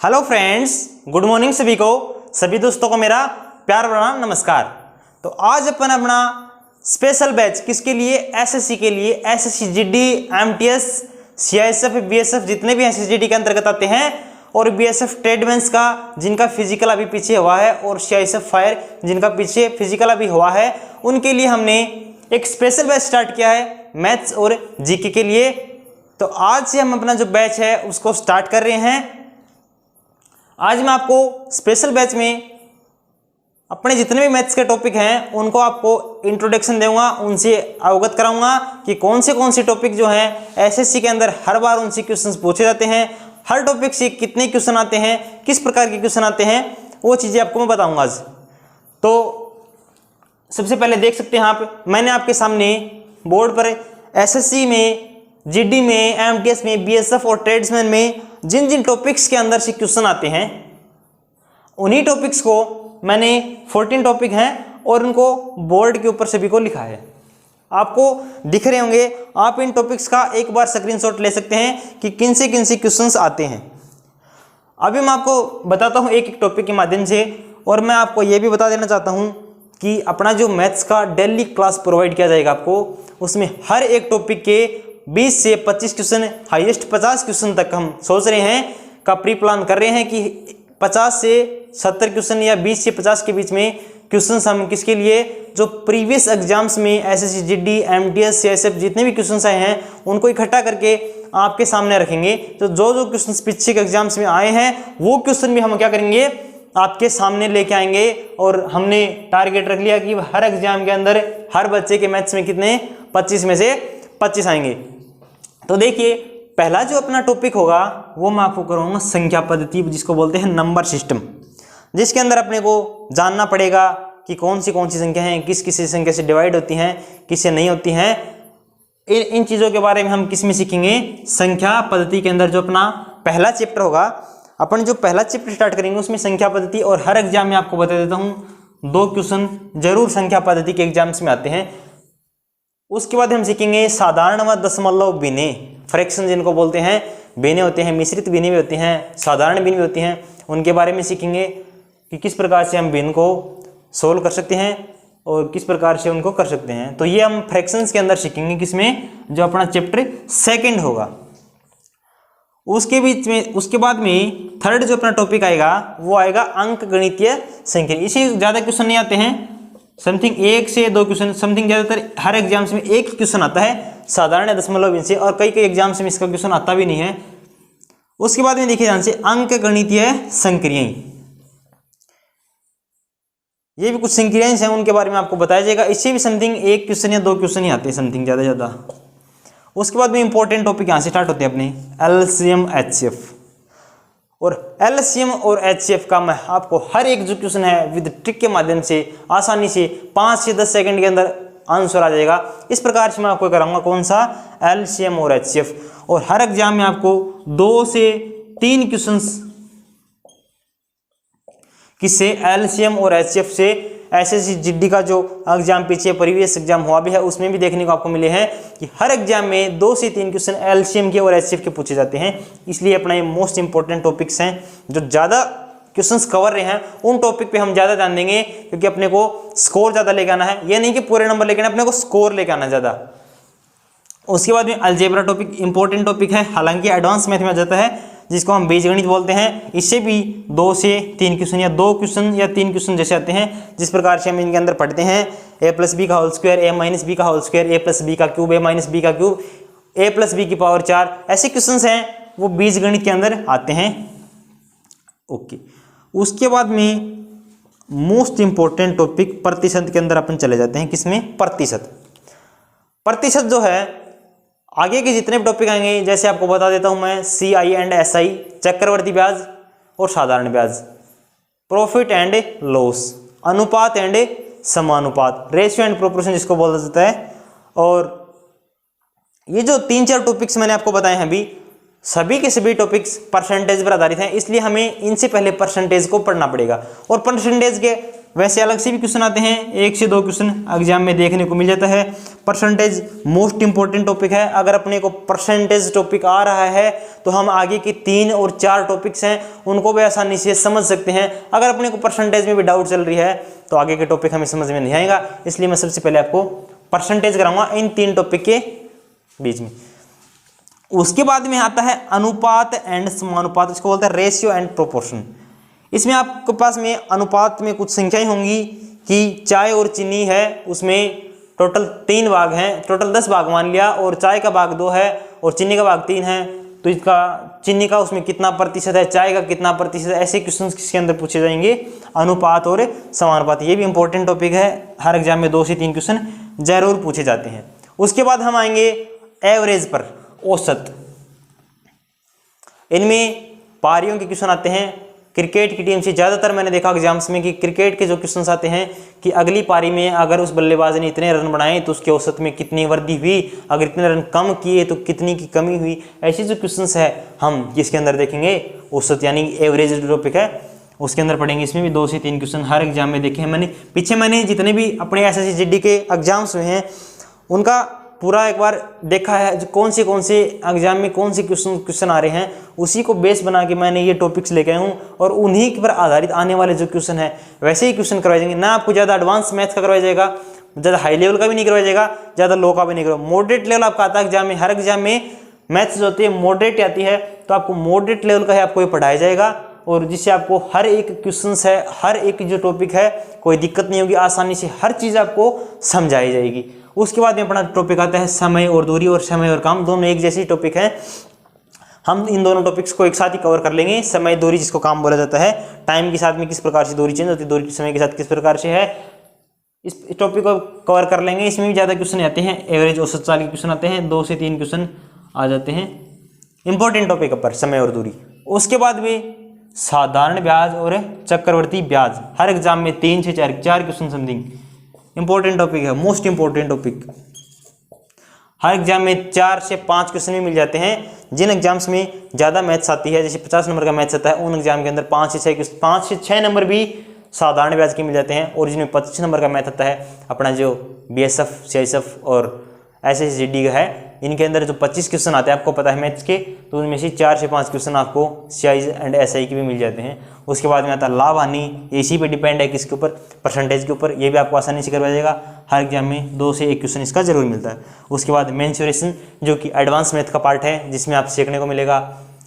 Hello friends, good morning सभी दोस्तों को मेरा प्यार भरा नमस्कार। तो आज अपन अपना स्पेशल बैच किसके लिए, एसएससी के लिए, SSC GD, MTS, CISF, BSF जितने भी एसएससी जीडी के अंतर्गत आते हैं और बीएसएफ ट्रेडमेंस का जिनका फिजिकल अभी पीछे हुआ है और सीआईएसएफ फायर जिनका पीछे फिजिकल अभी हुआ है, उनके लिए हमने एक स्पेशल बैच स्टार्ट किया है मैथ्स और जीके के लिए। तो आज से हम अपना जो बैच है उसको स्टार्ट कर रहे हैं। आज मैं आपको स्पेशल बैच में अपने जितने भी मैथ्स के टॉपिक हैं उनको आपको इंट्रोडक्शन दूंगा, उनसे अवगत कराऊंगा कि कौन से टॉपिक जो हैं एसएससी के अंदर हर बार उनसे क्वेश्चंस पूछे जाते हैं, हर टॉपिक से कितने क्वेश्चन आते हैं, किस प्रकार के क्वेश्चन आते हैं, वो चीज़ें आपको मैं बताऊंगा आज। तो सबसे पहले देख सकते हैं आप, मैंने आपके सामने बोर्ड पर एसएससी में, जीडी में, एमटीएस में, बीएसएफ और ट्रेड्समैन में जिन जिन टॉपिक्स के अंदर से क्वेश्चन आते हैं उन्हीं टॉपिक्स को मैंने 14 टॉपिक हैं और उनको बोर्ड के ऊपर सभी को लिखा है। आपको दिख रहे होंगे, आप इन टॉपिक्स का एक बार स्क्रीनशॉट ले सकते हैं कि किन से क्वेश्चंस आते हैं। अभी मैं आपको बताता हूं एक एक टॉपिक के माध्यम से, और मैं आपको ये भी बता देना चाहता हूं कि अपना जो मैथ्स का डेली क्लास प्रोवाइड किया जाएगा आपको, उसमें हर एक टॉपिक के 20 से 25 क्वेश्चन, हाईएस्ट 50 क्वेश्चन तक हम सोच रहे हैं का प्री प्लान कर रहे हैं कि 50 से 70 क्वेश्चन या 20 से 50 के बीच में क्वेश्चंस हम किसके लिए, जो प्रीवियस एग्जाम्स में एसएससी जीडी, एमटीएस, सीआईएसएफ जितने भी क्वेश्चंस आए हैं उनको इकट्ठा करके आपके सामने रखेंगे। तो जो क्वेश्चंस पीछे के एग्जाम्स में आए हैं वो क्वेश्चन भी हम क्या करेंगे, आपके सामने लेके आएंगे। और हमने टारगेट रख लिया कि हर एग्जाम के अंदर हर बच्चे के मैथ्स में कितने, 25 में से 25 आएंगे। तो देखिए, पहला जो अपना टॉपिक होगा वो मैं आपको कराऊंगा संख्या पद्धति, जिसको बोलते हैं नंबर सिस्टम, जिसके अंदर अपने को जानना पड़ेगा कि कौन सी संख्या हैं, किस संख्या से डिवाइड होती हैं, किससे नहीं होती हैं। इन चीज़ों के बारे में हम किस में सीखेंगे, संख्या पद्धति के अंदर जो अपना पहला चैप्टर होगा। अपन जो पहला चैप्टर स्टार्ट करेंगे उसमें संख्या पद्धति, और हर एग्जाम में आपको बता देता हूँ 2 क्वेश्चन जरूर संख्या पद्धति के एग्जाम्स में आते हैं। उसके बाद हम सीखेंगे साधारण व दशमलव भिन्ने, फ्रैक्शन जिनको बोलते हैं, भिन्ने होते हैं, मिश्रित भिन्ने भी होते हैं, साधारण भिन्न भी होती हैं, उनके बारे में सीखेंगे कि किस प्रकार से हम भिन्न को सोल्व कर सकते हैं और किस प्रकार से उनको कर सकते हैं। तो ये हम फ्रैक्शंस के अंदर सीखेंगे, किसमें, जो अपना चैप्टर सेकंड होगा। उसके बाद में थर्ड जो अपना टॉपिक आएगा वो आएगा अंक गणितीय संख्या। इसे ज़्यादा क्वेश्चन नहीं आते हैं, समथिंग 1 से 2 क्वेश्चन, समथिंग ज़्यादातर हर एग्जाम्स में एक क्वेश्चन आता है साधारण दशमलव भिन्न से, और कई एग्जाम्स में इसका क्वेश्चन आता भी नहीं है। उसके बाद में देखिए ध्यान से अंक गणितीय संक्रियाएं, ये भी कुछ संक्रियाएं हैं, उनके बारे में आपको बताया जाएगा। इससे भी समथिंग 1 क्वेश्चन या 2 क्वेश्चन ही आते हैं, समथिंग ज़्यादा। उसके बाद में इंपॉर्टेंट टॉपिक यहाँ से स्टार्ट होते हैं अपने एलसीएम एचसीएफ, और एलसीएम और एचसीएफ का मैं आपको हर एक जो क्वेश्चन है विद ट्रिक के माध्यम से आसानी से 5 से 10 सेकंड के अंदर आंसर आ जाएगा। इस प्रकार से मैं आपको कराऊंगा कौन सा, एलसीएम और एचसीएफ। और हर एग्जाम में आपको 2 से 3 क्वेश्चंस किससे, एलसीएम और एचसीएफ से। एसएससी जीडी का जो एग्जाम पीछे प्रीवियस एग्जाम हुआ भी है उसमें भी देखने को आपको मिले हैं कि हर एग्जाम में 2 से 3 क्वेश्चन एलसीएम के और एचसीएफ के पूछे जाते हैं। इसलिए अपना ये मोस्ट इंपॉर्टेंट टॉपिक्स हैं, जो ज़्यादा क्वेश्चंस कवर रहे हैं उन टॉपिक पे हम ज़्यादा ध्यान देंगे, क्योंकि अपने को स्कोर ज़्यादा लेके आना है। ये नहीं कि पूरे नंबर लेके आना, अपने को स्कोर लेके आना ज़्यादा। उसके बाद में अलजेब्रा टॉपिक इंपॉर्टेंट टॉपिक है, हालांकि एडवांस मैथ में आ जाता है, जिसको हम बीजगणित बोलते हैं। इससे भी 2 से 3 क्वेश्चन या 2 क्वेश्चन या 3 क्वेश्चन जैसे आते हैं, जिस प्रकार से हम इनके अंदर पढ़ते हैं a+b का होल स्क्वायर, a-b का होल स्क्वायर, a+b का क्यूब, a-b का क्यूब, a+b की पावर 4, ऐसे क्वेश्चन हैं वो बीजगणित के अंदर आते हैं। ओके, उसके बाद में मोस्ट इंपॉर्टेंट टॉपिक प्रतिशत के अंदर अपन चले जाते हैं। किसमें, प्रतिशत जो है आगे के जितने भी टॉपिक आएंगे, जैसे आपको बता देता हूं मैं, CI एंड SI, चक्रवर्ती ब्याज और साधारण ब्याज, प्रॉफिट एंड लॉस, अनुपात एंड समानुपात, रेशियो एंड प्रोपोर्शन जिसको बोला जाता है। और ये जो 3-4 टॉपिक्स मैंने आपको बताए हैं अभी, सभी के सभी टॉपिक्स परसेंटेज पर आधारित हैं, इसलिए हमें इनसे पहले परसेंटेज को पढ़ना पड़ेगा। और परसेंटेज के वैसे अलग से भी क्वेश्चन आते हैं, 1 से 2 क्वेश्चन एग्जाम में देखने को मिल जाता है। परसेंटेज मोस्ट इंपॉर्टेंट टॉपिक है। अगर अपने को परसेंटेज टॉपिक आ रहा है तो हम आगे की 3 और 4 टॉपिक्स हैं उनको भी आसानी से समझ सकते हैं। अगर अपने को परसेंटेज में भी डाउट चल रही है तो आगे के टॉपिक हमें समझ में नहीं आएगा। इसलिए मैं सबसे पहले आपको परसेंटेज कराऊंगा इन 3 टॉपिक के बीच में। उसके बाद में आता है अनुपात एंड समानुपात, इसको बोलते हैं रेशियो एंड प्रोपोर्शन। इसमें आपके पास में अनुपात में कुछ संख्याएं होंगी कि चाय और चीनी है, उसमें टोटल 3 भाग हैं, टोटल 10 भाग मान लिया, और चाय का भाग 2 है और चीनी का भाग 3 है, तो इसका चीनी का उसमें कितना प्रतिशत है, चाय का कितना प्रतिशत है, ऐसे क्वेश्चन किसके अंदर पूछे जाएंगे, अनुपात और समानुपात। ये भी इंपॉर्टेंट टॉपिक है, हर एग्जाम में 2 से 3 क्वेश्चन जरूर पूछे जाते हैं। उसके बाद हम आएंगे एवरेज पर, औसत। इनमें पारियों के क्वेश्चन आते हैं क्रिकेट की टीम से। ज़्यादातर मैंने देखा एग्जाम्स में कि क्रिकेट के जो क्वेश्चंस आते हैं कि अगली पारी में अगर उस बल्लेबाज ने इतने रन बनाए तो उसके औसत में कितनी वृद्धि हुई, अगर इतने रन कम किए तो कितनी की कमी हुई। ऐसी जो क्वेश्चंस है हम किसके अंदर देखेंगे, औसत यानी एवरेज जो टॉपिक है उसके अंदर पढ़ेंगे। इसमें भी 2 से 3 क्वेश्चन हर एग्जाम में देखे हैं मैंने। पीछे मैंने जितने भी अपने SSC GD के एग्जाम्स हुए हैं उनका पूरा एक बार देखा है, जो कौन से एग्जाम में कौन से क्वेश्चन आ रहे हैं, उसी को बेस बना के मैंने ये टॉपिक्स लेके आया हूँ और उन्हीं पर आधारित आने वाले जो क्वेश्चन है वैसे ही क्वेश्चन करवाए जाएंगे। ना आपको ज़्यादा एडवांस मैथ का करवाया जाएगा, ज़्यादा हाई लेवल का भी नहीं करवाया जाएगा, ज़्यादा लो का भी नहीं करवाया। मॉडरेट लेवल आपका आता है एग्जाम में, हर एग्जाम में मैथ्स जो होती है मॉडरेट आती है, तो आपको मॉडरेट लेवल का है आपको ये पढ़ाया जाएगा और जिससे आपको हर एक क्वेश्चन है, हर एक जो टॉपिक है कोई दिक्कत नहीं होगी, आसानी से हर चीज़ आपको समझाई जाएगी। उसके बाद में अपना टॉपिक आता है समय और दूरी, और समय और काम दोनों एक जैसी टॉपिक है। हम इन दोनों टॉपिक्स को एक साथ ही कवर कर लेंगे। समय दूरी जिसको काम बोला जाता है, टाइम के साथ में किस प्रकार से दूरी चेंज होती है, दूरी समय के साथ किस प्रकार से है, इस टॉपिक को कवर कर लेंगे। इसमें भी ज़्यादा क्वेश्चन आते हैं, एवरेज औसत साल के क्वेश्चन आते हैं, 2 से 3 क्वेश्चन आ जाते हैं इंपॉर्टेंट टॉपिक पर, समय और दूरी। उसके बाद में साधारण ब्याज और चक्रवर्ती ब्याज, हर एग्जाम में 3 से 4 क्वेश्चन समथिंग इंपॉर्टेंट टॉपिक है, मोस्ट इंपॉर्टेंट टॉपिक। हर एग्जाम में 4 से 5 क्वेश्चन भी मिल जाते हैं। जिन एग्जाम्स में ज़्यादा मैथ्स आती है, जैसे 50 नंबर का मैथ्स आता है, उन एग्जाम के अंदर 5 से 6 नंबर भी साधारण ब्याज के मिल जाते हैं। और जिनमें 25 नंबर का मैथ आता है, अपना जो BSF, CISF और SSC GD का है, इनके अंदर जो 25 क्वेश्चन आते हैं आपको पता है मैथ्स के, तो उनमें से 4 से 5 क्वेश्चन आपको CIS एंड SI के भी मिल जाते हैं। उसके बाद में आता है लाभ हानि, इसी पे डिपेंड है किसके ऊपर, परसेंटेज के ऊपर। ये भी आपको आसानी से करवाया जाएगा, हर एग्जाम में 2 से 1 क्वेश्चन इसका जरूर मिलता है। उसके बाद मेंसुरेशन जो कि एडवांस मैथ का पार्ट है, जिसमें आप सीखने को मिलेगा,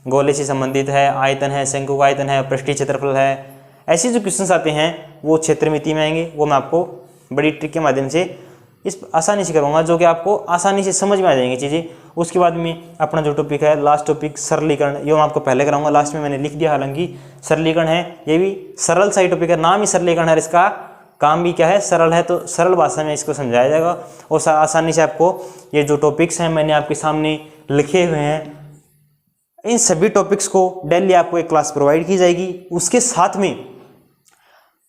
गोले से संबंधित है, आयतन है, शंकु का आयतन है, पृष्ठीय क्षेत्रफल है, ऐसे जो क्वेश्चन आते हैं वो क्षेत्रमिति में आएंगे। वो मैं आपको बड़ी ट्रिक के माध्यम से इस आसानी से करवाऊंगा, जो कि आपको आसानी से समझ में आ जाएंगी चीज़ें। उसके बाद में अपना जो टॉपिक है लास्ट टॉपिक सरलीकरण, ये मैं आपको पहले कराऊंगा, लास्ट में मैंने लिख दिया, हालांकि सरलीकरण है, ये भी सरल सा ही टॉपिक है, नाम ही सरलीकरण है, इसका काम भी क्या है, सरल है, तो सरल भाषा में इसको समझाया जाएगा और आसानी से आपको ये जो टॉपिक्स हैं मैंने आपके सामने लिखे हुए हैं, इन सभी टॉपिक्स को डेली आपको एक क्लास प्रोवाइड की जाएगी। उसके साथ में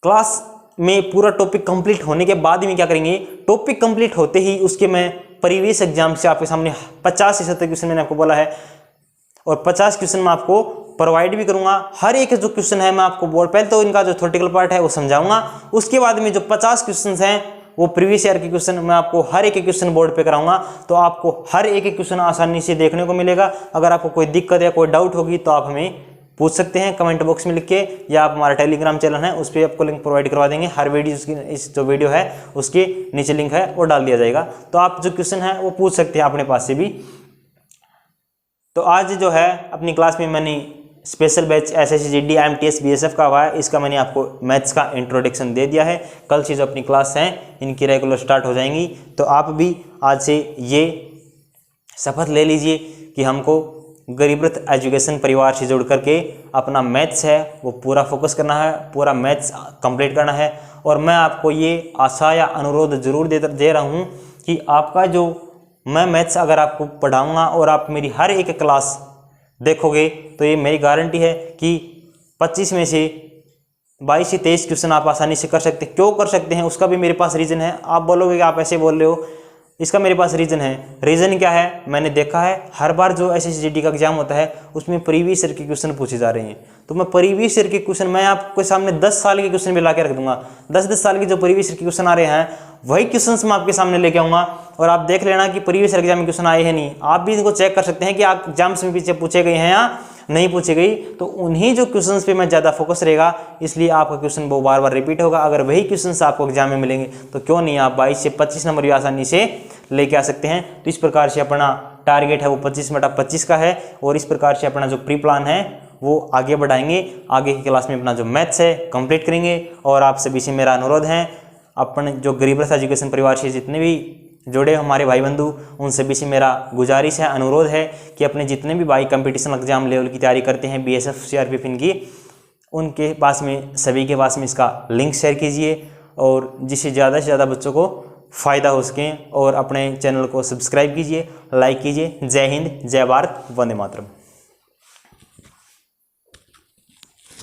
क्लास में पूरा टॉपिक कंप्लीट होने के बाद में क्या करेंगे, टॉपिक कंप्लीट होते ही उसके मैं प्रीवियस एग्जाम से आपके सामने 50 से 70 क्वेश्चन मैंने आपको बोला है, और 50 क्वेश्चन मैं आपको प्रोवाइड भी करूंगा। हर एक जो क्वेश्चन है मैं आपको बोर्ड, पहले तो इनका जो थ्योरेटिकल पार्ट है वो समझाऊंगा, उसके बाद में जो 50 क्वेश्चन हैं वो प्रीवियस ईयर के क्वेश्चन मैं आपको हर एक क्वेश्चन बोर्ड पे कराऊंगा, तो आपको हर एक क्वेश्चन आसानी से देखने को मिलेगा। अगर आपको कोई दिक्कत या कोई डाउट होगी तो आप हमें पूछ सकते हैं कमेंट बॉक्स में लिख के, या आप हमारा टेलीग्राम चैनल है उस पर आपको लिंक प्रोवाइड करवा देंगे। हर वीडियो इस जो वीडियो है उसके नीचे लिंक है वो डाल दिया जाएगा, तो आप जो क्वेश्चन है वो पूछ सकते हैं अपने पास से भी। तो आज जो है अपनी क्लास में मैंने special batch SSC GD IMTS BSF का हुआ है, इसका मैंने आपको मैथ्स का इंट्रोडक्शन दे दिया है। कल से जो अपनी क्लास हैं इनकी रेगुलर स्टार्ट हो जाएंगी, तो आप भी आज से ये शपथ ले लीजिए कि हमको गरीब रथ एजुकेशन परिवार से जुड़ करके अपना मैथ्स है वो पूरा फोकस करना है, पूरा मैथ्स कंप्लीट करना है। और मैं आपको ये आशा या अनुरोध जरूर दे रहा हूँ कि आपका जो मैं मैथ्स अगर आपको पढ़ाऊँगा और आप मेरी हर एक क्लास देखोगे तो ये मेरी गारंटी है कि 25 में से 22 से 23 क्वेश्चन आप आसानी से कर सकते हैं। क्यों कर सकते हैं उसका भी मेरे पास रीज़न है। आप बोलोगे कि आप ऐसे बोल रहे हो, इसका मेरे पास रीज़न है। रीज़न क्या है, मैंने देखा है हर बार जो SSGD का एग्जाम होता है उसमें प्रीवियस ईयर के क्वेश्चन पूछे जा रहे हैं। तो मैं प्रीवियस ईयर के क्वेश्चन, मैं आपके सामने 10 साल के क्वेश्चन भी ला के रख दूंगा। 10 साल के जो प्रीवियस ईयर के क्वेश्चन आ रहे हैं वही क्वेश्चन मैं आपके सामने लेके आऊँगा और आप देख लेना कि प्रीवियस ईयर एग्जाम में क्वेश्चन आए हैं नहीं। आप भी इनको चेक कर सकते हैं कि आप एग्जाम्स में पीछे पूछे गए हैं या नहीं पूछी गई। तो उन्हीं जो क्वेश्चंस पे मैं ज़्यादा फोकस रहेगा, इसलिए आपका क्वेश्चन वो बार बार रिपीट होगा। अगर वही क्वेश्चंस आपको एग्जाम में मिलेंगे तो क्यों नहीं आप 22 से 25 नंबर भी आसानी से लेके आ सकते हैं। तो इस प्रकार से अपना टारगेट है वो 25/25 का है और इस प्रकार से अपना जो प्री प्लान है वो आगे बढ़ाएंगे। आगे की क्लास में अपना जो मैथ्स है कंप्लीट करेंगे। और आप सभी से मेरा अनुरोध है, अपने जो गरीब रथ एजुकेशन परिवार से जितने भी जुड़े हमारे भाई बंधु, उन सभी से मेरा गुजारिश है, अनुरोध है कि अपने जितने भी भाई कंपटीशन एग्जाम लेवल की तैयारी करते हैं, BSF CRPF इनकी, उनके पास में, सभी के पास में इसका लिंक शेयर कीजिए और जिससे ज़्यादा से ज़्यादा बच्चों को फ़ायदा हो सके। और अपने चैनल को सब्सक्राइब कीजिए, लाइक कीजिए। जय हिंद, जय भारत, वंदे मातरम।